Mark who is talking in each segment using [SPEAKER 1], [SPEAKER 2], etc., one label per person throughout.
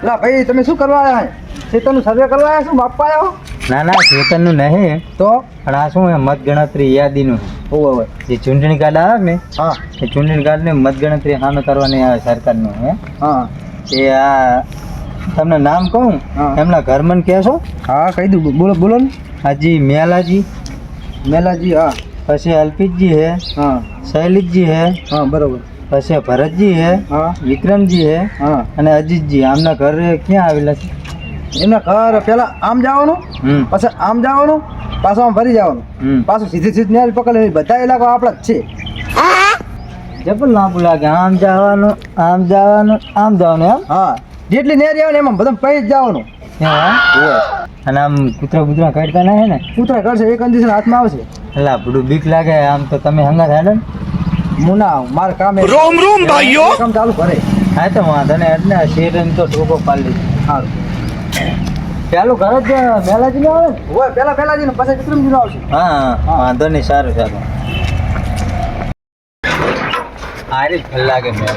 [SPEAKER 1] એટલે ભાઈ તમે શું કરવા આવ્યા ખેતરનું સર્વે કરવા આવ્યા શું માપવા આવ્યા
[SPEAKER 2] ના ના ખેતરનું નહીં
[SPEAKER 1] તો
[SPEAKER 2] પણ આ શું મતગણતરી યાદીનું
[SPEAKER 1] ઓવે
[SPEAKER 2] જે ચૂંટણી કાર્ડ આવે ને
[SPEAKER 1] હા
[SPEAKER 2] એ ચૂંટણી કાર્ડની મતગણતરી સામે કરવાની આવે સરકારનું હે
[SPEAKER 1] હા
[SPEAKER 2] એ આ તમને નામ કહું
[SPEAKER 1] હા.
[SPEAKER 2] એમના ઘર મને કહેશો
[SPEAKER 1] હા કહી દઉં બોલો બોલો ને
[SPEAKER 2] હાજી મેલાજી
[SPEAKER 1] મેલાજી હા
[SPEAKER 2] પછી અલ્પિતજી હે
[SPEAKER 1] હા
[SPEAKER 2] શૈલિતજી હે
[SPEAKER 1] હા બરોબર
[SPEAKER 2] પછી ભરતજી હે
[SPEAKER 1] હા
[SPEAKER 2] વિક્રમજી હે
[SPEAKER 1] હા
[SPEAKER 2] અને અજીતજી આમના ઘર ક્યાં આવેલા છે
[SPEAKER 1] એમના ઘર પેલા આમ જવાનું પછી આમ જવાનું પાછું આમ ફરી જવાનું પાછું સીધી સીધી ન્યારી પકડે બધા ઇલાકો આપણા જ છે
[SPEAKER 2] જબર લાંબુ લાગે આમ જવાનું આમ જવાનું આમ જવાનું એમ
[SPEAKER 1] હા જેટલી નેરી આવે ને એમાં બધા પૈ જ જવાનું
[SPEAKER 2] અને આમ કૂતરા કૂતરા કાઢતા ના હે ને
[SPEAKER 1] કૂતરા કરશે એક કંડિશન હાથમાં આવશે
[SPEAKER 2] એટલે આપણું બીક લાગે આમ તો તમે હંગા થાય ને
[SPEAKER 1] હું ના આવું મારે કામ
[SPEAKER 3] રોમ રોમ ભાઈઓ
[SPEAKER 1] કામ ચાલુ કરે
[SPEAKER 2] હા તો વાંધો ને એટલે શેર તો ટોકો પાડી
[SPEAKER 1] સારું
[SPEAKER 2] પેલું ઘર જ મેલાજી નું આવે ને
[SPEAKER 1] હોય પેલા પેલા જઈને પછી વિક્રમજી નો આવશે
[SPEAKER 2] હા વાંધો નહીં સારું સારું આરી જ લાગે મેલ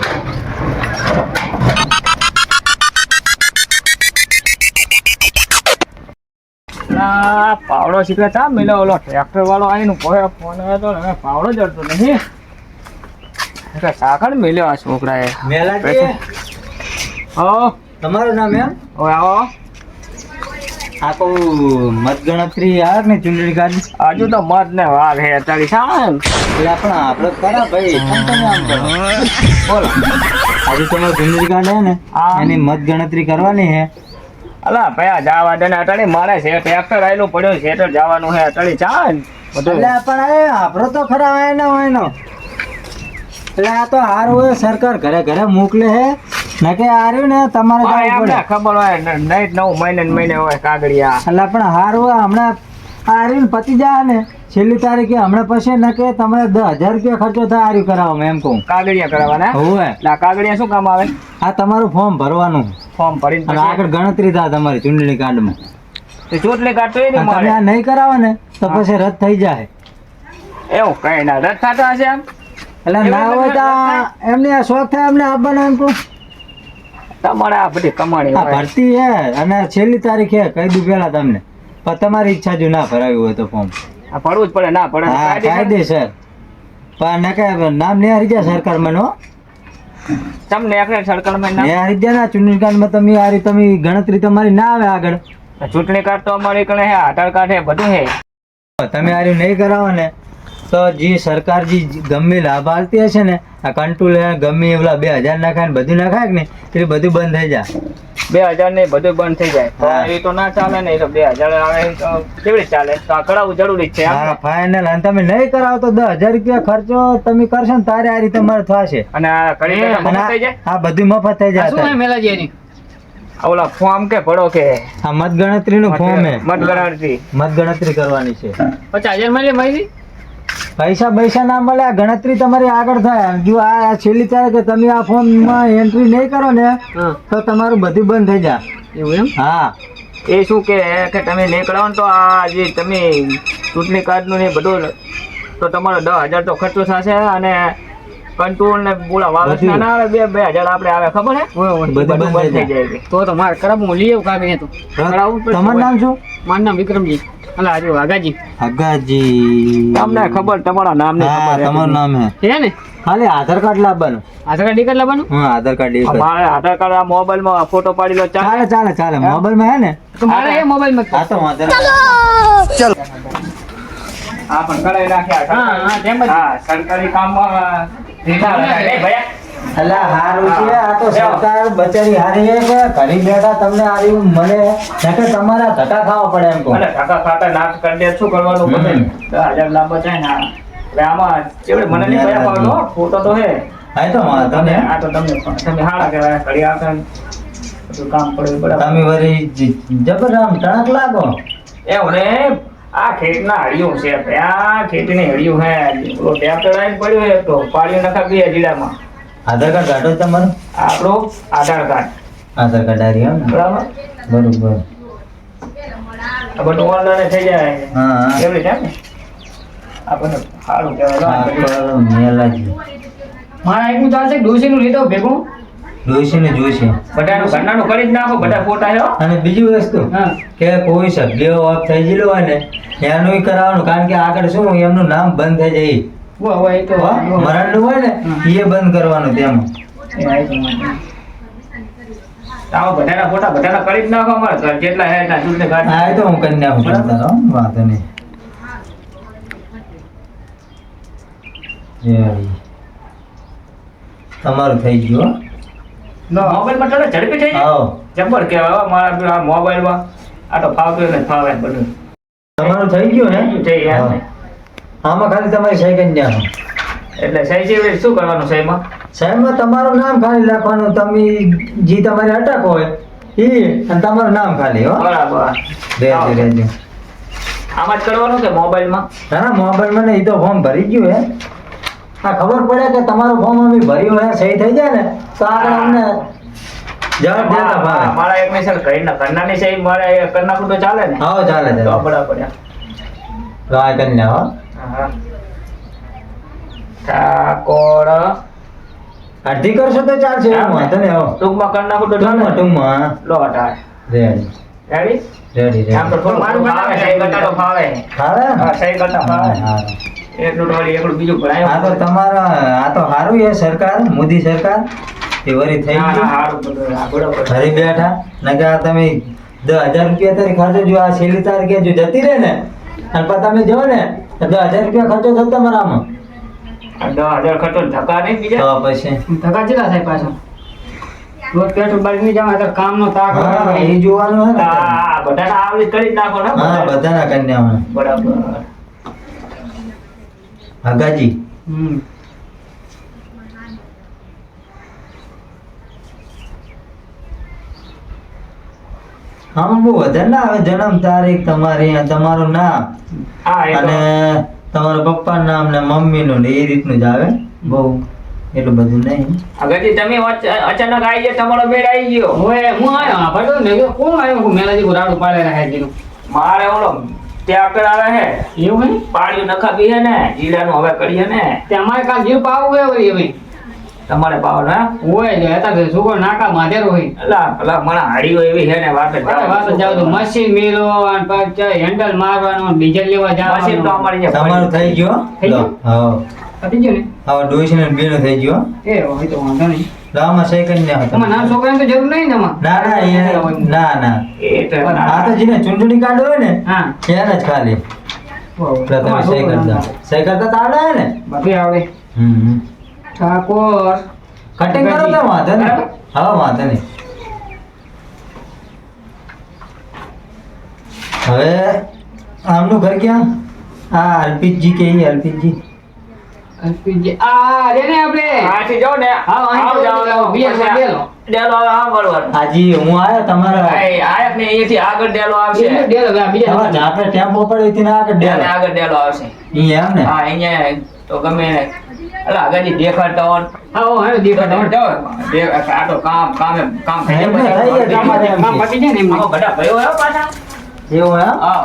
[SPEAKER 4] પાવડો શીખે ચા મિલે ઓલો ટ્રેક્ટર વાળો આવીને ફોન આવ્યો તો ને પાવડો જડતો નહીં સાકર મિલ્યો આ છોકરાએ
[SPEAKER 2] મેલાજી
[SPEAKER 4] હા
[SPEAKER 2] તમારું નામ એમ
[SPEAKER 4] હવે આવો
[SPEAKER 2] આ કહું મતગણતરી આવે ને ચૂંટણી કાર્ડ
[SPEAKER 4] હજુ તો મત ને વાર હે તારી સાહેબ
[SPEAKER 2] એટલે પણ આપણે ખરા ભાઈ કેમ તમે આમ કરો
[SPEAKER 4] બોલો
[SPEAKER 2] આજે તમારું ચૂંટણી કાર્ડ હે ને
[SPEAKER 4] હા.
[SPEAKER 2] એની મતગણતરી કરવાની હે
[SPEAKER 4] અલા ભાઈ આ જવા દે ને અટાણી મારે છે ટ્રેક્ટર આવેલું પડ્યું છે તો જવાનું હે અટાણી ચાલ બધું
[SPEAKER 2] એટલે પણ એ આપણો તો ખરા હોય ને એટલે આ તો હારું હોય સરકાર ઘરે ઘરે મોકલે હે ને કે હાર્યું ને તમારે જવું પડે
[SPEAKER 4] આપણે ખબર હોય નહીં 9 મહિને હોય કાગળિયા
[SPEAKER 2] એટલે પણ હારું હોય હમણાં હાર્યું ને પતી જાય ને છેલ્લી તારીખે હમણાં પછી ને કે તમારે 10,000 રૂપિયા ખર્ચો થાય હાર્યું કરાવવામાં એમ કહું
[SPEAKER 4] કાગળિયા કરાવવાના
[SPEAKER 2] હોય
[SPEAKER 4] એટલે આ કાગળિયા શું કામ આવે
[SPEAKER 2] આ તમારું ફોર્મ ભરવાનું
[SPEAKER 4] ફોર્મ ભરીને
[SPEAKER 2] અને આગળ ગણતરી થાય તમારી ચૂંટણી કાર્ડમાં
[SPEAKER 4] પછી ચોટલી કાઢતો એ
[SPEAKER 2] અને તમે આ નહીં કરાવો ને તો પછી રદ થઈ જાય
[SPEAKER 4] એવું કઈ ના રદ થતો હશે એમ
[SPEAKER 2] એટલે ના હોય તો એમને આ શોખ થાય એમને આપવાનો એમ કહું
[SPEAKER 4] તમારે આ બધી કમાણી
[SPEAKER 2] આ
[SPEAKER 4] હોય
[SPEAKER 2] ભરતી હે અને છેલ્લી તારીખ હે કહી દઉં પેલા તમને પણ તમારી ઈચ્છા જો ના ભરાવ્યું હોય તો ફોર્મ
[SPEAKER 4] આ પડવું જ પડે ના પડે
[SPEAKER 2] હા કાયદેસર પણ નકે નામ નહીં હારી જાય સરકાર મને હો
[SPEAKER 4] તમને એકને સરકારમાં ના
[SPEAKER 2] નહીં હારી જાય ને ચૂંટણી કાર્ડમાં તમે હારી તમે ગણતરી તમારી ના આવે આગળ
[SPEAKER 4] ચૂંટણી કાર્ડ તો અમારી કણે હે આધાર કાર્ડ હે બધું હે
[SPEAKER 2] તમે હારી નહીં કરાવો ને તો જે સરકાર જે ગમે લાભ આપતી હશે ને આ કંટ્રોલ ગમે એવલા 2,000 નાખાય ને બધું નાખાય કે ને એટલે બધું બંધ થઈ જાય
[SPEAKER 4] 2000 ને બધું બંધ થઈ જાય તો
[SPEAKER 2] હા.
[SPEAKER 4] એ તો ના ચાલે ને એ તો 2000 આવે તો કેવી રીતે ચાલે તો આ કરાવવું જરૂરી જ છે એમ.
[SPEAKER 2] હા ફાઇનલ અને તમે નહીં કરાવો તો 10,000 રૂપિયા ખર્ચો તમે કરશો ને તારે આ રીતે તમારે થશે
[SPEAKER 4] અને આ ઘડી બેઠા
[SPEAKER 2] અને
[SPEAKER 4] મફત થઈ જાય
[SPEAKER 2] આ બધું મફત થઈ જાય અત્યારે.
[SPEAKER 4] આ ઓલા ફોર્મ કે ભરો કે
[SPEAKER 2] આ મતગણતરી નું ફોર્મ હે
[SPEAKER 4] મતગણતરી
[SPEAKER 2] મતગણતરી કરવાની છે
[SPEAKER 4] 50,000 મળે માહિતી
[SPEAKER 2] પૈસા ના મળે આ ગણતરી તમારી આગળ થાય જો આ છેલ્લી તારીખે તમે આ ફોર્મમાં એન્ટ્રી નહીં કરો ને તો તમારું બધું બંધ થઈ જાય
[SPEAKER 4] એવું એમ
[SPEAKER 2] હા
[SPEAKER 4] એ શું કે તમે નહીં કરાવો ને તો આ જે તમે ચૂંટણી કાર્ડનું ને બધું તો તમારો 10,000 તો ખર્ચો થશે અને કંટ્રોલ ને બોલા વાવસ ના આવે 2,000 આપણે આવે ખબર હે
[SPEAKER 2] બધું બંધ થઈ જાય
[SPEAKER 4] તો મારે કરાવું હું લઈ આવું કાગળ તો કરાવું પડશે.
[SPEAKER 2] તમારું નામ શું
[SPEAKER 4] મારું નામ વિક્રમજી અલા આજે વાઘાજી
[SPEAKER 2] હગાજી
[SPEAKER 4] તમને ખબર તમારા નામ ને
[SPEAKER 2] હા
[SPEAKER 4] ખબર
[SPEAKER 2] તમારું નામ હે
[SPEAKER 4] છે ને
[SPEAKER 2] ખાલી આધાર કાર્ડ લાવવાનું
[SPEAKER 4] આધાર કાર્ડ નીકળ લાવવાનું
[SPEAKER 2] હા આધાર કાર્ડ એક જ.
[SPEAKER 4] મારે આધાર કાર્ડ આ મોબાઈલ માં ફોટો પાડી લો ચાલે
[SPEAKER 2] ચાલે મોબાઈલ માં હે ને
[SPEAKER 4] તો મારે એ મોબાઈલ માં
[SPEAKER 2] હા તો વાંધો નહીં.
[SPEAKER 4] હા પણ કરાવી નાખ્યા હા તેમ જ હા સરકારી કામમાં ઢીલા લગાય રે ભયા
[SPEAKER 2] અલા હારું છે આ તો સરકાર બચારી હારી છે કે ઘરે બેઠા તમને આવી મળે નકે તમારા ધક્કા ખાવા પડે એમ કહું
[SPEAKER 4] અને કાકા ખાતા નાશ કરી દે શું કરવાનું બધે 10,000 લાભ બચાય ને એટલે આમાં કેવડે મને નહીં ભયા પાડો ફોટો તો હે
[SPEAKER 2] હા તો વાંધો ને
[SPEAKER 4] આ તો તમે હાડા કહેવાય ઘડી આવતા બધું કામ પડે બરાબર
[SPEAKER 2] તમે વળી જબર આમ ટણક લાગો
[SPEAKER 4] એવું ને આ ખેતના હળિયું છે ત્યાં ખેતીની હળિયું હે ઓલો ટ્રેક્ટર આવીને પડ્યું હે તો પાડ્યું નખા બે જીડામાં
[SPEAKER 2] આધાર કાર્ડ કાઢો તમારું
[SPEAKER 4] આપણું આધાર કાર્ડ
[SPEAKER 2] આધાર કાર્ડ હારી એમ ને
[SPEAKER 4] બરાબર
[SPEAKER 2] બરોબર
[SPEAKER 4] આ બધું ઓનલાઈન થઈ જાય
[SPEAKER 2] હા
[SPEAKER 4] એવી છે ને આપણને સારું કહેવાય
[SPEAKER 2] મેલાજી
[SPEAKER 4] મારા એકનું ચાલશે ડોસીનું લીધો ભેગું
[SPEAKER 2] ડોશીને જોઈશે.
[SPEAKER 4] બધાનું ઘરનાનું કરી જ નાખો, બધા ફોટા છે હો.
[SPEAKER 2] અને બીજી વસ્તુ
[SPEAKER 4] હા.
[SPEAKER 2] કે કોઈ સભ્ય ઓફ થઈ ગયેલો હોય ને એનું કરાવવાનું, કારણ કે આગળ શું એમનું નામ બંધ થઈ જાય.
[SPEAKER 4] હોય એ તો
[SPEAKER 2] મરણનું હોય ને એ બંધ કરવાનું તેમાં.
[SPEAKER 4] આવો બધાના ફોટા બધાના કરી જ નાખો, અમારે ઘર જેટલા હે એટલા ચૂંટણી કાર્ડ.
[SPEAKER 2] હા એ તો હું કરી નાખું તારો વાંધો નહીં. તમારું થઈ ગયું હો?
[SPEAKER 4] મોબાઈલમાં થોડો ઝડપી થઈ જાય.
[SPEAKER 2] આવો
[SPEAKER 4] જબ્બર કહેવાય હો, મારા આ મોબાઈલમાં આ તો ફાવતું એટલે ફાવે બધું.
[SPEAKER 2] તમારું થઈ ગયું હે?
[SPEAKER 4] થઈ યાર.
[SPEAKER 2] હા. આમાં ખાલી તમારી સહી કરી નાખો.
[SPEAKER 4] એટલે સહી છે શું કરવાનું સહીમાં?
[SPEAKER 2] સાહેબમાં તમારું નામ ખાલી લખવાનું, તમે જે તમારી અટક હોય એ અને તમારું નામ ખાલી હો.
[SPEAKER 4] બરાબર.
[SPEAKER 2] રહેજો રહેજો.
[SPEAKER 4] આમાં જ કરવાનું કે મોબાઈલમાં?
[SPEAKER 2] ના ના મોબાઈલમાં ને એ તો ફોર્મ ભરી ગયું હે. આ ખબર પડે કે તમારું ફોર્મ અમે ભર્યું હે, સહી થઈ જાય ને તો આગળ અમને જવાબ દેતા ભાવે.
[SPEAKER 4] મારા એક મિનિટ ઘરનાની સહી મારે કરી નાખું તો ચાલે ને?
[SPEAKER 2] હા ચાલે
[SPEAKER 4] તો
[SPEAKER 2] ચાલે.
[SPEAKER 4] બરાબર.
[SPEAKER 2] તો આ કરી નાખો.
[SPEAKER 4] હા. ઠાકોર
[SPEAKER 2] અડધી કરશો તો ચાલશે એવું વાંધો નહીં. હો
[SPEAKER 4] ટૂંકમાં કરી નાખું તો ચાલે
[SPEAKER 2] ટૂંકમાં
[SPEAKER 4] ને?
[SPEAKER 2] ટૂંકમાં
[SPEAKER 4] લો હટાય.
[SPEAKER 2] Ready
[SPEAKER 4] ready?
[SPEAKER 2] રેડી
[SPEAKER 4] આમ તો થોડું મારું ફાવે, સહી કરતા તો ફાવે.
[SPEAKER 2] ફાવે?
[SPEAKER 4] હા, સહી કરતા ફાવે.
[SPEAKER 2] હા.
[SPEAKER 4] એકલું તો વળી એકલું બીજું
[SPEAKER 2] આ તો
[SPEAKER 4] ભણાય.
[SPEAKER 2] તમારા આ તો સારું છે સરકાર, મોદી સરકાર એ વરી થઈ
[SPEAKER 4] હા,
[SPEAKER 2] ગયું.
[SPEAKER 4] હારું બધું. હા, બરોબર.
[SPEAKER 2] ઘરે બેઠા નકે આ તમે 10,000 રૂપિયા તારી ખર્ચો જો આ છેલ્લી તારીખે જો જતી રહે ને અને પછી તમે જો ને તો 10,000 રૂપિયા ખર્ચો થતો તમારા આમાં.
[SPEAKER 4] આ 10,000 ખર્ચો ધક્કા નહીં બીજા?
[SPEAKER 2] તો પછી
[SPEAKER 3] ધક્કા કેટલા થાય પાછો? રોજ પેટ્રોલ બારી નહીં જવા તો કામનો તાક
[SPEAKER 2] હા એ જોવાનું હે ને.
[SPEAKER 4] આ બધાના આવડી કરી જ નાખો ને
[SPEAKER 2] હા બધાના કન્યાઓને.
[SPEAKER 4] બરાબર.
[SPEAKER 2] હગાજી
[SPEAKER 3] હમ
[SPEAKER 2] આમાં બહુ વધારે ના આવે. જન્મ તારીખ તમારી અને તમારું નામ
[SPEAKER 4] હા, એ તો
[SPEAKER 2] અને તમારા પપ્પાનું નામ ને મમ્મીનું ને એ રીતનું જ આવે. બહુ એટલું બધું નહીં.
[SPEAKER 4] અગરજી તમે અચાનક આવી ગયા, તમારો બેડ આવી ગયો.
[SPEAKER 3] હવે હું આવ્યો હા ભાઈ ને કોણ આવ્યો હું મેલાજી કો રાડું પાડે રહ્યા કીધું
[SPEAKER 4] મારે ઓલો ટ્રેક્ટર આવે હે,
[SPEAKER 3] એવું હે
[SPEAKER 4] પાડ્યું નખાવી હે ને, જીરાનું હવે કરીએ ને.
[SPEAKER 3] તે અમારે કાલ જીવ પાવું હોય વળી હવે
[SPEAKER 4] તમારે પાવન હે?
[SPEAKER 3] હોય ને હતા છોકરો નાકા માધેરો હોય
[SPEAKER 4] અલા મને હાડીઓ એવી હે ને વાત જ
[SPEAKER 3] વાત જ જાવ તો મશીન મેલો અને પછી હેન્ડલ મારવાનું ડીઝલ લેવા
[SPEAKER 4] મશીન તો
[SPEAKER 3] જવાનું
[SPEAKER 4] અમારી ત્યાં
[SPEAKER 2] તમારું થઈ ગયો?
[SPEAKER 3] થઈ
[SPEAKER 2] લો
[SPEAKER 3] ગયું?
[SPEAKER 2] હા
[SPEAKER 3] પતી ગયું ને
[SPEAKER 2] હવે ડોશીને ને બેનું થઈ ગયો.
[SPEAKER 3] એ હોય તો વાંધો નહીં
[SPEAKER 2] લો આમાં સહી કરી નાખો તમે.
[SPEAKER 3] તમારા નાના છોકરાને તો જરૂર નહીં ને આમાં
[SPEAKER 2] ના ના એ ના ના
[SPEAKER 4] એ તો
[SPEAKER 2] આ તો જેને ચૂંટણી કાર્ડ હોય ને
[SPEAKER 3] હા
[SPEAKER 2] એને જ ખાલી પેલા તમે સહી કરતા તો આવડે હે ને.
[SPEAKER 3] બધું આવડે
[SPEAKER 2] હમ
[SPEAKER 3] ઠાકોર
[SPEAKER 2] કટિંગ કરો તો વાંધો નહીં.
[SPEAKER 3] બરાબર.
[SPEAKER 2] હા વાંધો નહીં. હવે આમનું ઘર ક્યાં? આ અલ્પિતજી કે અલ્પિતજી
[SPEAKER 3] આ રે ને આપણે
[SPEAKER 4] આથી જાઓ ને.
[SPEAKER 3] હા, અહીં
[SPEAKER 4] આવ જાઓ,
[SPEAKER 3] જાઓ, બીજા
[SPEAKER 4] પછી
[SPEAKER 3] ડેલો.
[SPEAKER 4] ડેલો આવે, હા, બરોબર.
[SPEAKER 2] હાજી હું આવ્યો તમારા
[SPEAKER 4] આયક ને અહીંયાથી આગળ ડેલો આવશે.
[SPEAKER 3] ડેલો બીજા
[SPEAKER 2] તમારા જાપે ટેમ્પો પડ્યો એથી ના આગળ
[SPEAKER 4] ત્યાં
[SPEAKER 2] ડેલો.
[SPEAKER 4] આગળ ડેલો આવશે.
[SPEAKER 2] ઈ એમ ને.
[SPEAKER 4] હા, અહીંયા તો ગમે એને. અલા આગળથી દેખાડતા હોય
[SPEAKER 3] હા ઓ હવે
[SPEAKER 4] તો
[SPEAKER 3] દેખાડો
[SPEAKER 4] તમે જાઓ. આ તો કામ થઈ
[SPEAKER 2] એમ ને, થઈ જાય તમારે એમ
[SPEAKER 3] કામ
[SPEAKER 2] કે.
[SPEAKER 3] પતી જાય ને એમ
[SPEAKER 4] આમાં બધા ભાઈઓ આવ્યા પાછા.
[SPEAKER 2] એવું એમ?
[SPEAKER 4] હા.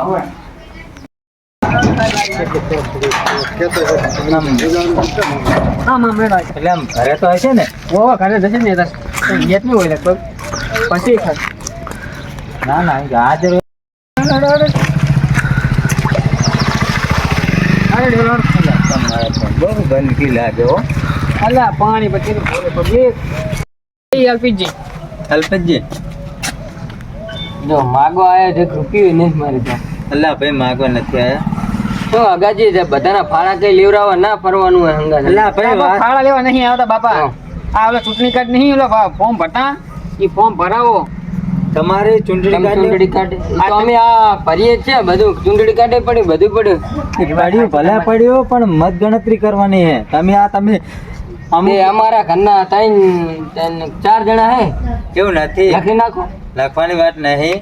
[SPEAKER 3] હા માં મેળા
[SPEAKER 2] એટલે આમ ઘરે તો હશે ને?
[SPEAKER 3] ઓ ઘરે જશે ને તાર ગેટ નહીં હોય લગભગ પછી ખાય
[SPEAKER 2] ના ના હાજર
[SPEAKER 3] અરે ડેલો
[SPEAKER 2] તમારે તો બહુ ગંદકી લાગે હો.
[SPEAKER 3] અલા પાણી પછી પબ્લિક એલપીજી
[SPEAKER 2] અલ્પતજી
[SPEAKER 3] જો માગો આયા છે રૂપિયો નથી મારી ત્યાં
[SPEAKER 2] અલ્લા ભાઈ માગવા નથી આયા.
[SPEAKER 3] તો અગાજી છે બધાના ફાળા કઈ લેવરાવા ના ફરવાનું હોય હંગા
[SPEAKER 2] અલ્લા ભાઈ વાત
[SPEAKER 3] ફાળા લેવા નહીં આવતા બાપા આ ઓલો ચૂંટણી કાર્ડ નહીં ઓલો ફોર્મ ભરતા ઈ ફોર્મ ભરાવો
[SPEAKER 2] તમારે ચૂંટણી
[SPEAKER 3] ચૂંટણી કાર્ડ તો અમે આ ભરીએ જ છે બધું ચૂંટણી કાર્ડે પડ્યું બધું પડ્યું
[SPEAKER 2] પડ્યું ભલે પડ્યું પણ મત ગણતરી કરવાની હે. તમે
[SPEAKER 3] અમે અમારા ઘરના ત્રણ ચાર જણા હે
[SPEAKER 2] એવું નથી
[SPEAKER 3] લખી નાખો
[SPEAKER 2] લખવાની વાત નહીં.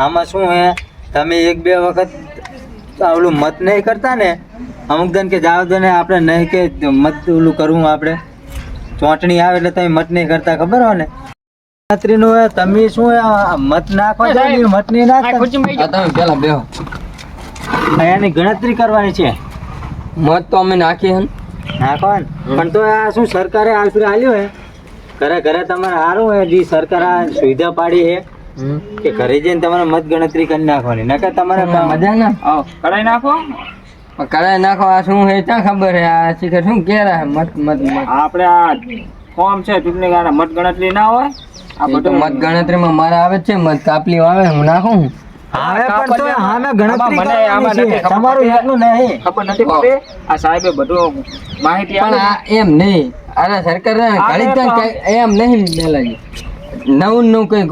[SPEAKER 2] આમાં શું હે તમે એક બે વખત ઓલું મત નહીં કરતા ને અમુક દન કે જાવ દો ને આપણે નહીં કે મત ઓલું કરવું આપણે ચૂંટણી આવે એટલે તમે મત નહીં કરતા ખબર હોય ને ગણતરીનું હે. તમે શું હે મત નાખો છો ને, મત નહીં નાખતા
[SPEAKER 3] તમે પેલા બેહો
[SPEAKER 2] એની ગણતરી કરવાની છે.
[SPEAKER 3] મત તો અમે નાખીએ હન
[SPEAKER 2] નાખો ને પણ તો આ શું સરકારે આલ્યું હે ઘરે ઘરે તમારે સારું હોય જે સરકાર આ સુવિધા પાડી છે કે ઘરે જઈને તમારે મત ગણતરી કરી નાખવાની નકર તમારે
[SPEAKER 3] મજા ના
[SPEAKER 4] કઢાઈ નાખો.
[SPEAKER 3] કરાય નાખો. આ શું હે ક્યાં ખબર હે? આ શીખર શું કે રહ્યા મત મત મત
[SPEAKER 4] આપણે આ ફોર્મ છે ચૂંટણી કાર્ડ મત ગણતરી ના હોય આ
[SPEAKER 3] એ તો
[SPEAKER 4] બધું
[SPEAKER 3] મત ગણતરીમાં મારે આવે જ છે મત કાપલી આવે હું નાખું
[SPEAKER 2] હવે પણ તો આમે ગણતરી
[SPEAKER 4] મને આમાં
[SPEAKER 2] કરવાની
[SPEAKER 4] નથી
[SPEAKER 2] છે.
[SPEAKER 4] ખબર
[SPEAKER 2] તમારું
[SPEAKER 4] પડતી.
[SPEAKER 2] એટલું નહીં
[SPEAKER 4] ખબર નથી પડતી. આ સાહેબે બધું માહિતી
[SPEAKER 3] પણ
[SPEAKER 4] આપી.
[SPEAKER 3] આ એમ નહીં. અરે સરકાર એમ નહીં મેલાજી નવું નવું કઈ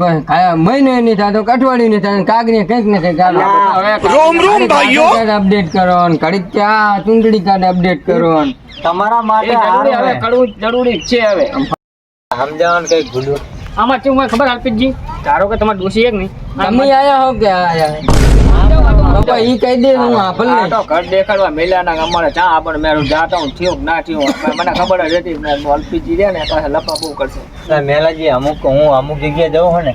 [SPEAKER 3] મહિનો નહીં થતો અઠવાડિયું નહીં થતું કાગરી કંઈક ને કંઈક અપડેટ કરો ને ઘડીક ક્યાં ચૂંટણી કાર્ડ અપડેટ કરો ને
[SPEAKER 2] તમારા માટે
[SPEAKER 4] એ જરૂરી
[SPEAKER 2] સારું
[SPEAKER 4] હવે
[SPEAKER 2] છે.
[SPEAKER 4] કરવું જરૂરી જ છે હવે.
[SPEAKER 2] સમજાવવાનું કઈ ભૂલ્યું
[SPEAKER 4] આમાં શું હોય ખબર અલ્પિતજી? ધારો કે તમારે ડોશી એક નહીં
[SPEAKER 3] તમે આયા હો કે આયા બાપા ઈ કહી દે હું આપલ
[SPEAKER 4] આ તો ઘર દેખાડવા મેલ્યાના અમારે ચા આપણને મેળું જાતા હું થયું કે ના થયું મને ખબર જ હતી કે અલ્પિતજી રે ને પાસે લપા બહુ કરશે.
[SPEAKER 2] મેલાજી અમુક જગ્યાએ જવું હોય ને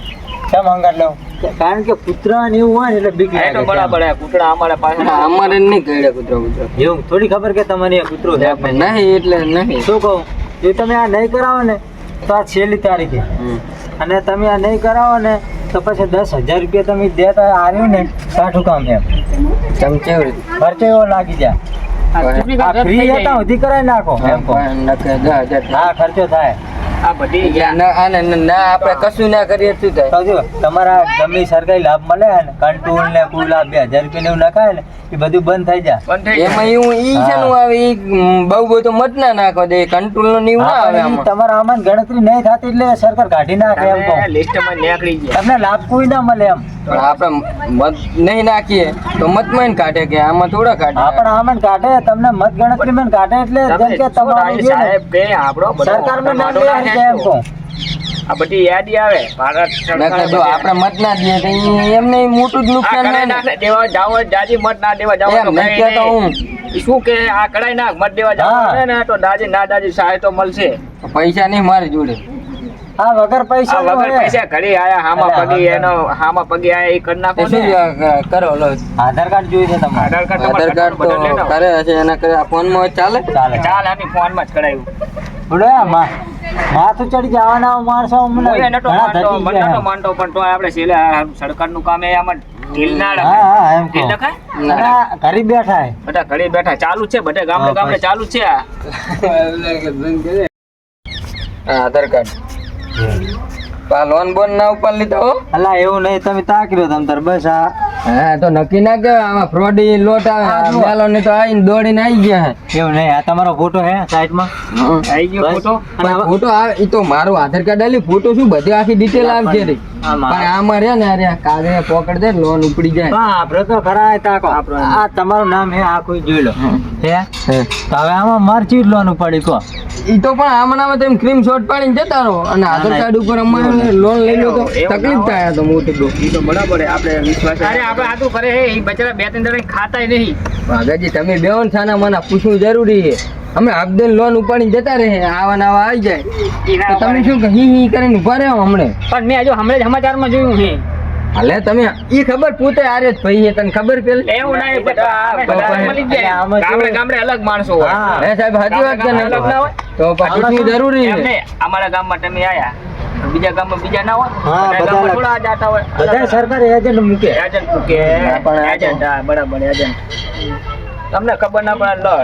[SPEAKER 2] કેમ હંગાટ લઉં કારણ કે કૂતરા ને એવું હોય ને એટલે બીક
[SPEAKER 4] એ તો
[SPEAKER 2] લાગે
[SPEAKER 4] બરાબર હે, કૂતરા અમારે પાસે
[SPEAKER 3] અમારે નહીં કહેડે કૂતરો કૂતરો
[SPEAKER 2] એવું થોડી ખબર કે તમારી આ કૂતરો છે
[SPEAKER 3] નહીં એટલે નહીં
[SPEAKER 2] શું કહું જો તમે આ નહીં કરાવો ને તો આ છેલ્લી તારીખે અને તમે આ નહીં કરાવો ને તો પછી 10,000 રૂપિયા તમે દેતા આવ્યું ને કાઠું કામ એમ
[SPEAKER 3] ચમચેવડી
[SPEAKER 2] ખર્ચો એવો લાગી જાય
[SPEAKER 4] આ ચૂંટણી
[SPEAKER 2] આ
[SPEAKER 4] કાર્ડ રદ
[SPEAKER 2] ફ્રી
[SPEAKER 4] થઈ
[SPEAKER 2] હતા
[SPEAKER 4] જાય.
[SPEAKER 2] સુધી કરાવી નાખો એમ કહું. હા ખર્ચો થાય
[SPEAKER 4] આ બધી
[SPEAKER 3] ના આપણે કશું ના કરીએ શું થાય
[SPEAKER 2] તો જો તમારા ગમે સરકારી લાભ મળે ને કંટ્રોલ ને કોઈ લાભ 2,000 રૂપિયા એવું નખાય ને એ બધું બંધ થઈ જાય
[SPEAKER 4] બંધ થઈ જાય.
[SPEAKER 3] એમાં એવું ઈ છે નું આવે ઈ બહુ બધું મત ના નાખો દે કંટ્રોલ નો નીવ ના
[SPEAKER 2] હા,
[SPEAKER 3] આવે
[SPEAKER 2] પણ ઈ
[SPEAKER 3] આમાં
[SPEAKER 2] તમારા આમાં ગણતરી નહીં થતી એટલે સરકાર કાઢી નાખે એમ કહું
[SPEAKER 4] તમે લિસ્ટમાં નીકળી ગયા.
[SPEAKER 2] તમને લાભ કોઈ ના મળે એમ
[SPEAKER 3] પણ આપણે મત નહીં નાખીએ તો મત માં કાઢે કે આમાં થોડા
[SPEAKER 2] હા
[SPEAKER 3] કાઢે
[SPEAKER 2] પણ આમાં કાઢે તમને મત ગણતરી માં કાઢે એટલે જેમ કે તમારું જે ને,
[SPEAKER 4] સાહેબ કે આપણો બધો
[SPEAKER 2] સરકારમાં નામ
[SPEAKER 4] વાંધો
[SPEAKER 2] લેવાનું છે એમ કહું.
[SPEAKER 4] આ બધી યાદી આવે ભારત
[SPEAKER 3] નકર જો આપણે મત ના દઈએ તો ઈ એમને ઈ મોટું જ નુકસાન થાય ને
[SPEAKER 4] દેવા જાવ જાજી મત ના દેવા જાવ
[SPEAKER 3] એમ
[SPEAKER 4] તો
[SPEAKER 3] નહીં
[SPEAKER 4] કઈ
[SPEAKER 3] કહેતો હું
[SPEAKER 4] નહીં. શું કે આ કડાઈ નાખ મત દેવા જાવ
[SPEAKER 2] હા.
[SPEAKER 4] ને તો દાજી ના દાજી સહાય તો મળશે.
[SPEAKER 3] પૈસા નહીં મારી જોડે
[SPEAKER 2] હા વગર પૈસા
[SPEAKER 4] આ વગર પૈસા ઘડી આયા હામાં પગી એનો હામાં પગી આયા એ કરી નાખો
[SPEAKER 3] તે શું
[SPEAKER 4] ને.
[SPEAKER 3] કરો લો
[SPEAKER 2] આધાર કાર્ડ જોઈએ છે તમારે
[SPEAKER 4] આધાર કાર્ડ
[SPEAKER 3] આધાર કાર્ડ તો
[SPEAKER 4] બદલી નાખો.
[SPEAKER 3] કરે હશે એના કરે ફોન માં ચાલે
[SPEAKER 2] ચાલે
[SPEAKER 4] ચાલ આની ફોનમાં જ કરાયું.
[SPEAKER 2] બોલો માથું ચડી જવાના માણસો અમને
[SPEAKER 4] કોઈ નતો
[SPEAKER 2] ઘણા
[SPEAKER 4] માનતો
[SPEAKER 2] ધટી
[SPEAKER 4] મને
[SPEAKER 2] ગયા.
[SPEAKER 4] નતો માનતો પણ તો આપણે છેલ્લે આ સરકારનું કામ એ આમાં ઢીલ ના
[SPEAKER 2] હા
[SPEAKER 4] લખાય.
[SPEAKER 2] હા એમ
[SPEAKER 4] ઢીલ
[SPEAKER 2] કહું.
[SPEAKER 4] લખાય?
[SPEAKER 2] અને આ ઘરે બેઠા હે.
[SPEAKER 4] બધા ઘડી બેઠા ચાલુ જ છે બધે ગામડે
[SPEAKER 2] હા,
[SPEAKER 4] ગામડે
[SPEAKER 2] બસ.
[SPEAKER 4] ચાલુ જ છે આ.
[SPEAKER 3] આધાર કાર્ડ લોન બોન ના ઉપર લીધો હો
[SPEAKER 2] અલા એવું નહીં તમે તાકી રહ્યો તમ તાર બસ આ
[SPEAKER 3] હા તો નક્કી ના કે આમાં ફ્રોડ લોટ આવે મેલો ને તો આવીને દોડીને આવી ગયા
[SPEAKER 2] એવું નહીં આ તમારો ફોટો હે સાઈડમાં
[SPEAKER 4] આવી ગયો
[SPEAKER 2] બસ.
[SPEAKER 4] ફોટો.
[SPEAKER 2] અને હવે-
[SPEAKER 3] ફોટો આવે ઈ તો મારું આધાર કાર્ડ આલી ફોટો શું બધી આખી ડિટેલ આવશે રે
[SPEAKER 2] હા, મારે.
[SPEAKER 3] પણ આમાં રે ને અરે કાગળે પકડ દે લોન ઉપડી જાય
[SPEAKER 2] હા આપણે તો ખરા હે તાકો આ તમારું નામ હે આ કોઈ જોઈ લો હે તો હવે આમાં મરચી જ લોન પડી કો
[SPEAKER 3] ઈ તો પણ આમાં નામે તમે ક્રીમ શોટ પાડીને જતા રહો અને આધાર કાર્ડ ઉપર અમારે લોન લઈ લો તો તકલીફ થાય તો મોટી તો
[SPEAKER 4] ઈ તો બરાબર હે, આપણે વિશ્વાસ અરે આપણે આટલું કરે હે ઈ બચારા બે ત્રણ જણા ખાતાય નહીં.
[SPEAKER 3] વાઘાજી તમે બેવન છાના મને પૂછવું જરૂરી છે અમે આપદેલ લોન ઉપાડીને જતા રહે આવા નવા આવી જાય તો તમે શું કે હી હી કરીને ઉભા રહ્યો હમણે
[SPEAKER 4] પણ મેં હજુ હમણાં જ સમાચારમાં જોયું છે.
[SPEAKER 3] હાલે તમે ઈ ખબર પૂતે આરે જ ભાઈ છે તને ખબર પેલી
[SPEAKER 4] એવું નહીં બધા મળી જ જાય.
[SPEAKER 2] આમાં
[SPEAKER 4] ગામડે
[SPEAKER 2] કેવું?
[SPEAKER 4] ગામડે અલગ માણસો હોય.
[SPEAKER 2] હા.
[SPEAKER 3] હે સાહેબ સાચી વાત છે ને
[SPEAKER 4] અલગ ના હોય?
[SPEAKER 3] તો પૂછવું જરૂરી
[SPEAKER 4] એમ
[SPEAKER 3] છે
[SPEAKER 4] નહીં, અમારા ગામમાં તમે આયા બીજા ગામમાં બીજા ના હોય.
[SPEAKER 2] હા,
[SPEAKER 4] બધા
[SPEAKER 2] બધા
[SPEAKER 4] ગામમાં
[SPEAKER 2] અલગ.
[SPEAKER 4] થોડા જાતા હોય.
[SPEAKER 2] બધા સરકાર એજન્ટ મૂકે
[SPEAKER 4] એજન્ટ મૂકે. એજન્ટ, હા, બરાબર એજન્ટ. તમને ખબર ના પડે લો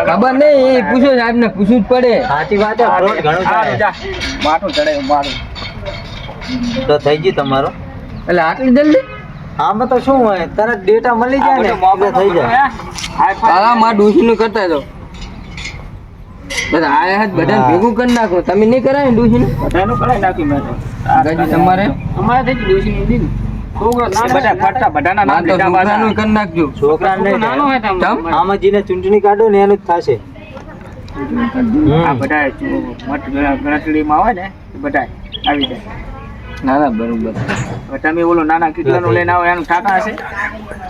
[SPEAKER 3] ખબર નહીં એ પૂછો સાહેબ ને પૂછવું જ પડે
[SPEAKER 2] સાચી વાત છે ફ્રોડ ઘણું થાય
[SPEAKER 4] જા માથું ચડાયું મારું.
[SPEAKER 2] તો થઈ ગયું તમારું
[SPEAKER 3] એટલે આટલી જલ્દી
[SPEAKER 2] આમાં તો શું હોય તરત ડેટા મળી જાય ને એટલે થઈ જાય
[SPEAKER 3] તારા માં ડૂસી નું કરતા જાઓ બધા આયા જ બધાને ભેગું કરી નાખો તમે નહીં કરાય ને ડૂસી નું
[SPEAKER 4] બધાનું કરાઈ નાખ્યું મેં તો.
[SPEAKER 3] ગાજી તમારે
[SPEAKER 4] અમારે થઈ ગયું ડોશી દીધું. છોકરો બધા ફરતા બધાના
[SPEAKER 3] માં
[SPEAKER 4] નામ
[SPEAKER 3] તો
[SPEAKER 4] લીધા પાછા.
[SPEAKER 3] છોકરાનું કરી નાખજો
[SPEAKER 2] છોકરા
[SPEAKER 4] છોકરો નાનો હોય
[SPEAKER 2] નહીં
[SPEAKER 4] તો
[SPEAKER 3] ચમ?
[SPEAKER 2] આમાં જેને ચૂંટણી કાઢો ને એનું જ થશે
[SPEAKER 4] આ બધા મત ગણતરીમાં આવે ને એ બધા આવી જાય.
[SPEAKER 3] ના ના બરોબર
[SPEAKER 4] હવે તમે ઓલો નાના કીટલાનું લઈને આવો એનું ટાટા હશે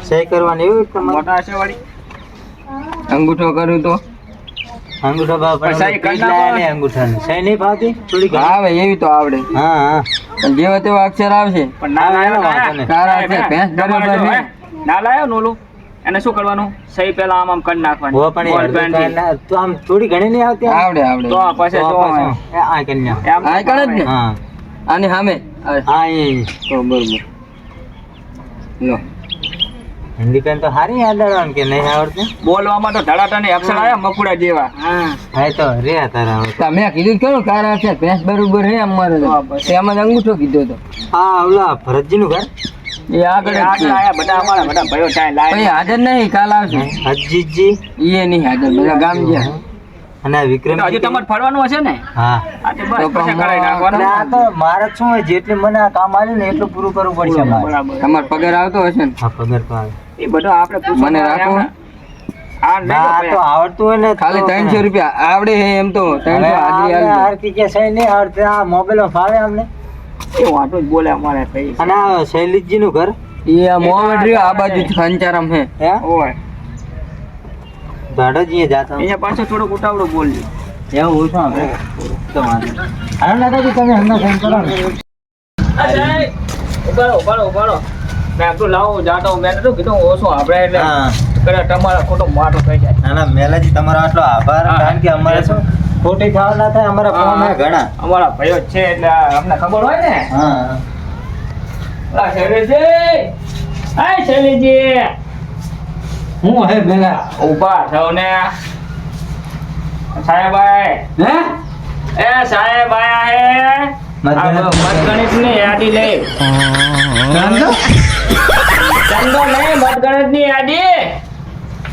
[SPEAKER 2] સહી કરવાની એવું તમારે
[SPEAKER 4] મોટા હશે વાળી.
[SPEAKER 3] અંગૂઠો કરું તો
[SPEAKER 2] અંગૂઠો ભાવ
[SPEAKER 4] પણ સહી કરી નાખો.
[SPEAKER 2] ને અંગૂઠાની સહી નહીં ફાવતી થોડી ઘણી?
[SPEAKER 3] આવે એવી તો આવડે
[SPEAKER 2] હા હા
[SPEAKER 3] પણ જેવા તેવા અક્ષર આવશે
[SPEAKER 4] પણ ના
[SPEAKER 2] હા,
[SPEAKER 4] લાયો
[SPEAKER 2] એનો વાંધો નહીં.
[SPEAKER 3] તારા છે ભેંસ
[SPEAKER 4] તમારે
[SPEAKER 3] બરોબર
[SPEAKER 4] જો,
[SPEAKER 3] છે
[SPEAKER 4] હે? ના લાયો ને ઓલું એને શું કરવાનું સહી પેલા આમ આમ કરી નાખવાની
[SPEAKER 2] હો પણ એ
[SPEAKER 4] બોલ
[SPEAKER 2] અડધું
[SPEAKER 4] પેન થી.
[SPEAKER 2] કાંઈ ના- તો આમ થોડી ઘણી નહીં આવતી આમ?
[SPEAKER 3] આવડે આવડે
[SPEAKER 4] તો પછી
[SPEAKER 2] તો
[SPEAKER 4] જો
[SPEAKER 2] પાછું, આ કરી નાખ.
[SPEAKER 4] એમ
[SPEAKER 3] આ કરે જ ને
[SPEAKER 2] હા
[SPEAKER 3] આની સામે
[SPEAKER 2] હા એ
[SPEAKER 3] તો બરોબર લો
[SPEAKER 2] હિન્દી પેન તો સારી યાદ આવવાનું કે નહીં આવડતું
[SPEAKER 4] બોલવામાં તો ધડાટાની અક્ષર આયા મકુડા જેવા
[SPEAKER 2] હા એ તો રે તારા આવડતું.
[SPEAKER 3] તમે કીધું ખરું કારણ છે ભેંસ બરોબર હે અમારે તો એમાં જ અંગૂઠો કીધો તો
[SPEAKER 2] હા ઓલા ભરતજીનું ઘર
[SPEAKER 3] એ આગળ જ છે.
[SPEAKER 4] આગળ આયા બધા અમારા બધા ભાઈઓ ત્યાં
[SPEAKER 3] પણ એ
[SPEAKER 4] લાય
[SPEAKER 3] હાજર નહીં કાલ આવશે
[SPEAKER 2] અજીતજી
[SPEAKER 3] એ નહીં હાજર બધા ગામ ગયા
[SPEAKER 2] અને આ વિક્રમ
[SPEAKER 4] હજુ તમારે ફરવાનું હશે ને
[SPEAKER 2] હા
[SPEAKER 4] આજે બસ
[SPEAKER 3] તો
[SPEAKER 4] પછી
[SPEAKER 3] પણ
[SPEAKER 4] કરાવી નાખવાનું
[SPEAKER 2] એટલે આ તો મારે શું હોય જેટલી મને આ કામ આવ્યું ને એટલું પૂરું કરવું પડશે મારે
[SPEAKER 4] બરાબર
[SPEAKER 3] તમારો પગાર આવતો હશે ને
[SPEAKER 2] હા પગાર તો આવે
[SPEAKER 4] એ બધું આપણે પૂછવાનું
[SPEAKER 3] મને રાખો.
[SPEAKER 4] આ
[SPEAKER 2] ના આ તો આવડતું હોય ને
[SPEAKER 3] ખાલી 300 રૂપિયા આવડે હે એમ તો 300
[SPEAKER 2] હવે
[SPEAKER 3] હાજરી
[SPEAKER 2] આપણે
[SPEAKER 3] આલજો.
[SPEAKER 2] હરખી કે સહી નહીં આવડતી આ મોબાઈલમાં ફાવે અમને
[SPEAKER 4] એ વાતો જ બોલે અમારે ભાઈ
[SPEAKER 2] અને આ શૈલેષજીનું ઘર
[SPEAKER 3] એ આ મોહમ્મદ રહ્યો આ બાજુ ખંચારામ હે
[SPEAKER 2] હે
[SPEAKER 4] ઓય
[SPEAKER 2] દાદાજી જાતા
[SPEAKER 4] અહીંયા પાછો થોડોક ઉતાવળો બોલજો
[SPEAKER 2] એવું હું છું આપણે તો વાંધો નહીં. હાલો દાદાજી તમે હમણાં ફોન કરો ને
[SPEAKER 4] ઉભારો મેં આપણું લાવો જાતો મેં નતું કીધું ઓછું આપણે એટલે
[SPEAKER 2] હા
[SPEAKER 4] કદાચ તમારા ખોટો માટો થઈ જાય
[SPEAKER 2] ના ના મેલાજી તમારો આટલો આભાર
[SPEAKER 4] હા.
[SPEAKER 2] કારણ કે અમારે શું ખોટી થાવ ના થાય અમારા ફોન ઘણા
[SPEAKER 4] અમારા ભાઈઓ જ છે એટલે અમને ખબર હોય ને
[SPEAKER 2] હા
[SPEAKER 4] શૈલેષજી હાય શૈલેષજી
[SPEAKER 3] હું હે પેલા
[SPEAKER 4] ઉભા થાવ ને સાહેબ આય
[SPEAKER 3] હે
[SPEAKER 4] એ સાહેબ આયા હે મતગણિતની યાદી લે ચંદો નહીં મતગણિતની યાદી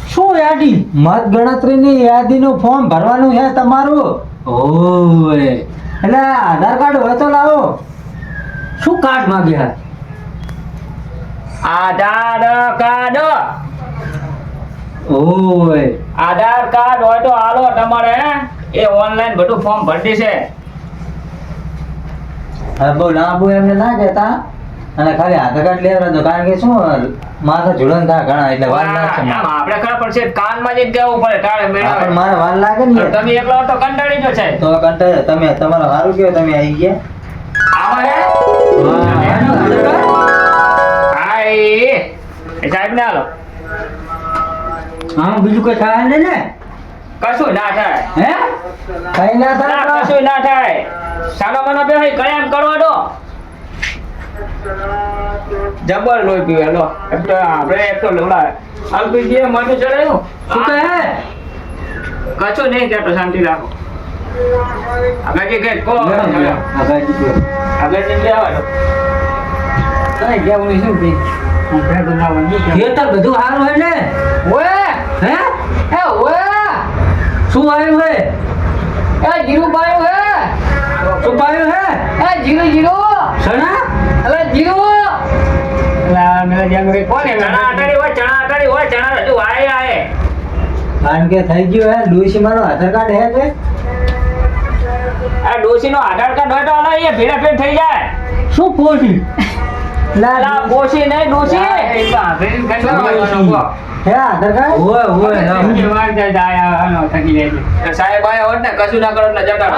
[SPEAKER 3] શું યાદી
[SPEAKER 2] મત ગણતરીની યાદીનું ફોર્મ ભરવાનું છે તમારું
[SPEAKER 3] ઓય
[SPEAKER 2] એટલે આધાર કાર્ડ હોય તો લાવો
[SPEAKER 3] શું કાર્ડ માંગ્યા
[SPEAKER 4] આધાર કાર્ડ
[SPEAKER 3] ઓય
[SPEAKER 4] આધાર કાર્ડ હોય તો હાલો તમારે એ ઓનલાઈન બધું ફોર્મ ભરતી છે
[SPEAKER 2] હવે બહુ લાંબુ એમને ના કહેતા અને ખાલી આધાર કાર્ડ લેવા દો કારણ કે શું માથા ઝુલન થાય ઘણા એટલે વાર લાગશે
[SPEAKER 4] આમ આપણે ખબર પડશે કાનમાં જઈને કહેવું પડે તારે
[SPEAKER 2] હા, પણ
[SPEAKER 4] મેળવે
[SPEAKER 2] મારે વાર લાગે ને
[SPEAKER 4] તમે એકલો તો કંટાળી જો છે
[SPEAKER 2] તો કંટાળે તમે તમારું સારું કયો તમે આવી ગયા
[SPEAKER 4] આમાં હે હા એ સાહેબ ને હાલો
[SPEAKER 3] હા બીજું કઈ થાય ને ને
[SPEAKER 4] કશું ના થાય
[SPEAKER 3] હે
[SPEAKER 2] કઈ ના
[SPEAKER 4] ના,
[SPEAKER 2] થાય
[SPEAKER 4] કશું ના થાય સાનો મનો બે કયામ કરવા દો જબર લોહી પીવે લો એક તો આપણે એક તો લોડા અલ્પીજી મને ચડાયું
[SPEAKER 3] શું કહે
[SPEAKER 4] કશું નહીં કહેતો શાંતિ રાખો આગળ કે કો આગળ નીકળી આવવાનો
[SPEAKER 3] કઈ કેવું શું કે ખેતર બધું સારું હોય ને
[SPEAKER 4] ઓએ
[SPEAKER 3] હે
[SPEAKER 4] એ ઓએ
[SPEAKER 3] શું આવ્યું હે
[SPEAKER 4] એ જીરું પાયું હે
[SPEAKER 3] શું પાયું હે
[SPEAKER 4] એ જીરું
[SPEAKER 3] સણા
[SPEAKER 4] અલે જીરું અલા મેરા જાન કે કોને ચણા આટાડી હોય ચણા હજુ આય આય
[SPEAKER 2] કારણ કે થઈ ગયું હે ડોશી મારો આધાર કાર્ડ હે કે
[SPEAKER 4] આ ડોશી નો આધાર કાર્ડ હોય તો અલા એ ભેડા ભેડ થઈ જાય
[SPEAKER 3] શું પોટી
[SPEAKER 4] અલા ડોશી નહીં ડોશી
[SPEAKER 2] હે આધાર કાર્ડ
[SPEAKER 3] ઓય ઓય
[SPEAKER 4] સાહેબ આયા હોત ને કશું ના કરો ને જતા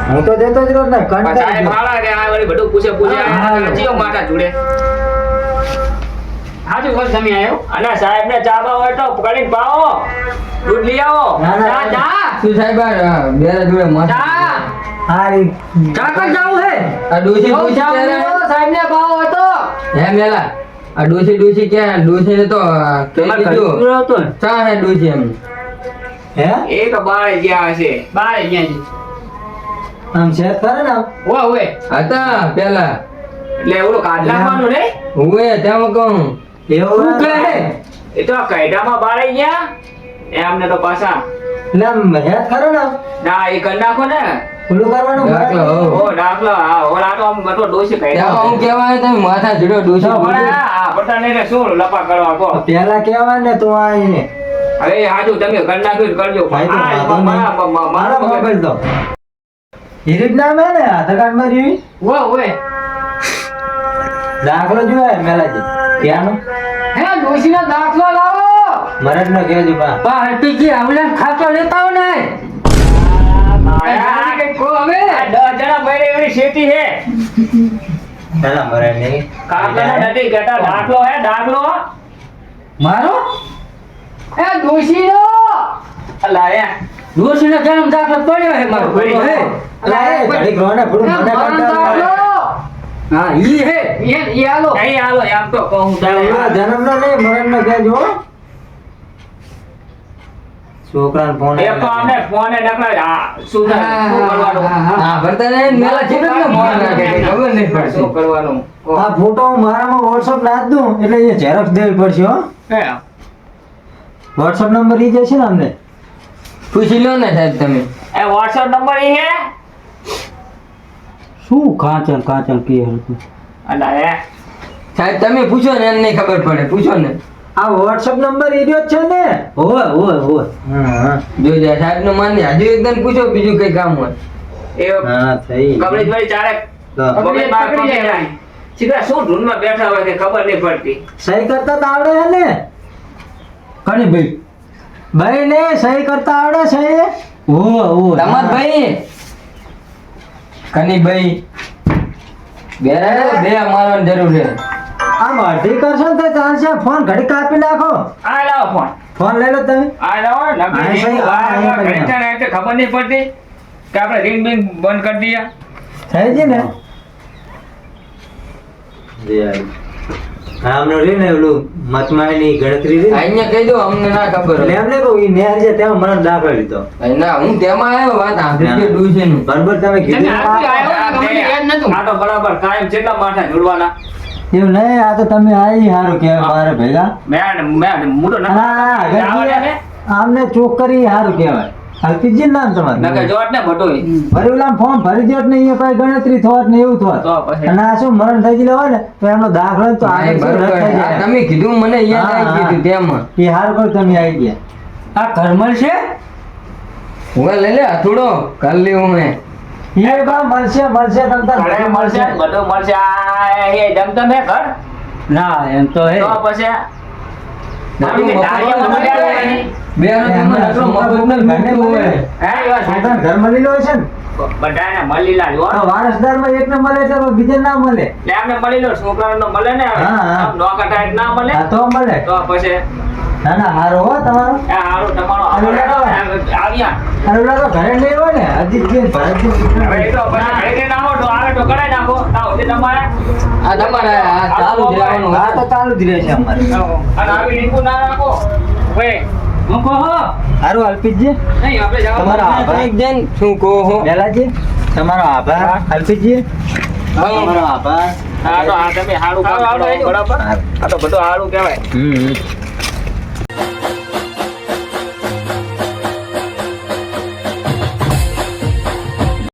[SPEAKER 2] હું તો દેતો જ રોજ ને
[SPEAKER 4] સાહેબ
[SPEAKER 2] કંટાળી
[SPEAKER 4] હાલા કે આ વળી બધું પૂછે
[SPEAKER 2] હા.
[SPEAKER 4] જીઓ માથા જોડે હાજુ કોણ તમે આવ્યો અને સાહેબ ને ચા બાવ હોય તો કરીને પાવો દૂધ લઈ આવો
[SPEAKER 2] ના, ના,
[SPEAKER 4] ચા
[SPEAKER 2] ના.
[SPEAKER 4] ચા
[SPEAKER 3] શું સાહેબ આ બેરા જોડે મસ્ત
[SPEAKER 4] ચા
[SPEAKER 2] હારી
[SPEAKER 3] કાકા જાવું હે આ ડોસી ડોસી ક્યારે
[SPEAKER 4] સાહેબ ને પાવો હતો
[SPEAKER 3] હે મેલા આ ડોસી ક્યાં ડોસી ને તો કહી દીધું ચા હે ડોસી એમ
[SPEAKER 2] હે
[SPEAKER 4] એ તો બારે ગયા હશે બારે ગયા છે
[SPEAKER 2] આમ છે ખરે ને આમ?
[SPEAKER 4] ઓવે
[SPEAKER 3] હતા પેલા
[SPEAKER 4] એટલે ઓલું કાઢ નાખવાનું ને
[SPEAKER 3] હુએ તેમ કહું
[SPEAKER 2] એવું
[SPEAKER 3] શું
[SPEAKER 2] હે?
[SPEAKER 3] કહે
[SPEAKER 4] એ તો કૈડામાં બારે ગયા એ અમને તો પાછા
[SPEAKER 2] એટલે આમ હે ખરે ને આમ?
[SPEAKER 4] ના એ કરી નાખો ને
[SPEAKER 2] પેલું કરવાનું
[SPEAKER 3] દાખલો,
[SPEAKER 2] ખરે?
[SPEAKER 3] હો.
[SPEAKER 4] ઓ દાખલો હા ઓલા તો આમ બધો ડોસી
[SPEAKER 3] ત્યાં હું
[SPEAKER 4] કૈડા
[SPEAKER 3] કહેવાય તમે માથા જોડો ડોસી
[SPEAKER 4] પણ આ પટાને ને શું લપા કરવા કહો
[SPEAKER 2] પેલા કેવાય ને તું આવીને
[SPEAKER 4] હવે હાજુ તમે કરી નાખ્યું તો કરજો
[SPEAKER 2] ભાઈ તો
[SPEAKER 4] આ
[SPEAKER 2] વાંધો નહીં.
[SPEAKER 4] મારા
[SPEAKER 2] મારો મોબાઈલ તો એ રીતના મેં ને આધાર કાર્ડ માં રહ્યું
[SPEAKER 4] ઓવે
[SPEAKER 2] દાખલો જોયા મેલાજી ત્યાંનો
[SPEAKER 4] હે ડોસીનો દાખલો લાવો
[SPEAKER 2] મરદ નો કહેજો બા
[SPEAKER 3] પા હટીજી આવલે ખાતો લેતા હો ને
[SPEAKER 4] આ કે કો હવે 10 જણા બૈરે એવી શેતી હે
[SPEAKER 2] પેલા મરદ નહીં
[SPEAKER 4] કાકલા નથી કેતા દાખલો હે દાખલો
[SPEAKER 3] મારો એ દોશીનો
[SPEAKER 4] અલા એ
[SPEAKER 3] દોશીનો જન્મ દાખલો પડ્યો હે મારો
[SPEAKER 4] પડ્યો હે.
[SPEAKER 2] અલા, એ ઘડીક રહો ને, થોડું મને કંટાળો આવે.
[SPEAKER 3] હા ઈ હે ઈ આલો
[SPEAKER 4] અહીં હાલો એમ તો કહું
[SPEAKER 2] એવા જન્મનો નહીં, મરણનો કહેજો હો. છોકરાને ફોન
[SPEAKER 4] એક તો અમને ફોને નકળે શું કરવાનું
[SPEAKER 3] હા ભરતાને મેલા ચીકણ ને મોર નાખે છે, ખબર નહીં
[SPEAKER 4] શું
[SPEAKER 3] પડતી
[SPEAKER 4] કરવાનું
[SPEAKER 2] આ ફોટો હું મારામાં વોટ્સઅપ નાખ દઉં એટલે એ ઝેરોક્ષ દેવી પડશે હો.
[SPEAKER 4] હે
[SPEAKER 2] વોટ્સઅપ નંબર ઈ જશે ને અમને.
[SPEAKER 3] પૂછી લો ને સાહેબ તમે
[SPEAKER 4] એ WhatsApp નંબર ઈ હે
[SPEAKER 2] શું કાચલ કે હતું.
[SPEAKER 4] અલા એ
[SPEAKER 3] સાહેબ તમે પૂછો ને એમ નહીં ખબર પડે પૂછો ને
[SPEAKER 2] આ વોટ્સઅપ નંબર ઈ રહ્યો જ છે ને.
[SPEAKER 3] હોય
[SPEAKER 2] હા
[SPEAKER 3] જોઈ સાહેબ નું માન હજુ એકદમ પૂછો બીજું કઈ કામ હોય
[SPEAKER 4] એ
[SPEAKER 2] હા થઈ
[SPEAKER 4] કબરેજ ભાઈ ચારે
[SPEAKER 2] તો
[SPEAKER 4] મગજ માર પકડી જાય સીધા શું ધૂનમાં બેઠા હોય કે ખબર નહીં પડતી
[SPEAKER 2] સહી કરતા તો આવડે હે ને. કણી ભાઈ ભાઈ ને સહી કરતા આવડે છે.
[SPEAKER 3] તમાર ભાઈ કની ભાઈ બે મારવાની જરૂર છે
[SPEAKER 2] આમ અઢી કરશો ને તો ચાલશે. ફોન ઘડી કાપી નાખો.
[SPEAKER 4] આ લાવો ફોન
[SPEAKER 2] ફોન લઈ લો તમે.
[SPEAKER 4] આ લાવો
[SPEAKER 2] આ
[SPEAKER 4] નકલી
[SPEAKER 2] સહી,
[SPEAKER 4] રીંગ
[SPEAKER 2] આ
[SPEAKER 4] વાર
[SPEAKER 2] અહીં
[SPEAKER 4] વાર
[SPEAKER 2] કરી
[SPEAKER 4] ઘડીક થાય ને ખબર નહીં પડતી કે આપણે રીંગ બિંગ બંધ કરી દઈએ
[SPEAKER 2] થઈ ગઈ ને. આમનો રે ને ઓલું મતમાયની ગણતરી રે.
[SPEAKER 3] અહીંયા કહી દો અમને ના ખબર
[SPEAKER 2] એટલે
[SPEAKER 3] હોય.
[SPEAKER 2] એમને કહું ઈ નેર છે તેમાં મને દાખલો લીધો.
[SPEAKER 3] ના હું તેમાં આવ્યો વાત આંધળી કે ડૂસે નું
[SPEAKER 2] બરાબર તમે કીધું.
[SPEAKER 3] તમે આવ્યો ને, તમને યાદ નતું.
[SPEAKER 4] આ તો બરાબર કાયમ કેટલા માથા જોડવાના
[SPEAKER 2] એવું નહીં, આ તો તમે આવી હારું કહેવાય મારે ભેગા.
[SPEAKER 4] મેં મોટો
[SPEAKER 2] હા, ગરજી આમને ચોખ્ખરી હારું કહેવાય. અલ્પીજી નામ
[SPEAKER 4] નકર
[SPEAKER 2] તમારું.
[SPEAKER 4] જોટ ને ભટોય
[SPEAKER 2] ભરી ઓલા ફોર્મ ભરી દ્યો ને અહીંયા કોઈ ગણતરી થોત ને એવું થોત.
[SPEAKER 4] તો પછી.
[SPEAKER 2] અને આ શું મરણ થઈ ગયેલું હોય ને તો એમનો દાખલો તો
[SPEAKER 3] હા, એ
[SPEAKER 2] આગળ શું
[SPEAKER 3] બરોબર.
[SPEAKER 2] રદ થઈ
[SPEAKER 3] આ
[SPEAKER 2] જાય.
[SPEAKER 3] તમે કીધું મને યાદ
[SPEAKER 2] હા,
[SPEAKER 3] આવી
[SPEAKER 2] હા.
[SPEAKER 3] ગયું તેમાં
[SPEAKER 2] એ હારું કરો તમે આવી ગયા.
[SPEAKER 3] આ ઘરમાં છે હું લઈ લે થોડો કર લેવું હે
[SPEAKER 2] એ બા મળશે તમ તાર
[SPEAKER 4] ઘરે
[SPEAKER 2] બધું
[SPEAKER 4] મળશે બધું મળશે આ એ જમતમ હે ઘર
[SPEAKER 2] ના એમ તો હે.
[SPEAKER 4] તો પછી
[SPEAKER 3] નકરું
[SPEAKER 4] મમ્મી ધારિયા
[SPEAKER 3] મફત
[SPEAKER 4] માં બેઠા હોય.
[SPEAKER 3] બે હાથમાં નકરું મફત ને ઘરનું હોય.
[SPEAKER 4] હે એ વાત સાચી.
[SPEAKER 2] છોકરાને ઘર મળી લો છે ને
[SPEAKER 4] બધાને મળી લાજો હો.
[SPEAKER 2] તો વારસદારમાં એકને મળે તો બીજે ના મળે.
[SPEAKER 4] એટલે આમને મળી લો છોકરાનો મળે ને હવે.
[SPEAKER 2] હા, હા.
[SPEAKER 4] આમ નોકર ટાઈટ ના મળે
[SPEAKER 2] હા તો મળે.
[SPEAKER 4] તો પછી
[SPEAKER 2] ના ના હારો હો તમારો.
[SPEAKER 4] એ હારું તમારો આવ્યા
[SPEAKER 2] અને ઓલા તો ઘરે નહીં હોય ને અજીતજી ભરતજી.
[SPEAKER 4] હવે એ તો પછી ઘરે જઈને આવો તો આવે તો કરાઈ નાખો ના હોય તમારે
[SPEAKER 3] આ તમારે આ ચાલુ જ રહેવાનું
[SPEAKER 2] હા તો ચાલુ જ રહેશે અમારે.
[SPEAKER 4] અને આવી લીંબુ ના રાખો ભાઈ મૂકો હો
[SPEAKER 2] હારું અલ્પિતજી
[SPEAKER 4] નહીં આપણે જવાનું
[SPEAKER 2] તમારો આભાર.
[SPEAKER 3] એક જણ શું કહો હો
[SPEAKER 2] બેલાજી તમારો આભાર. અલ્પિતજી તમારો આભાર.
[SPEAKER 4] હા તો આ તમે હારું કામ કરો બરાબર આ તો બધું હારું કહેવાય
[SPEAKER 2] હમ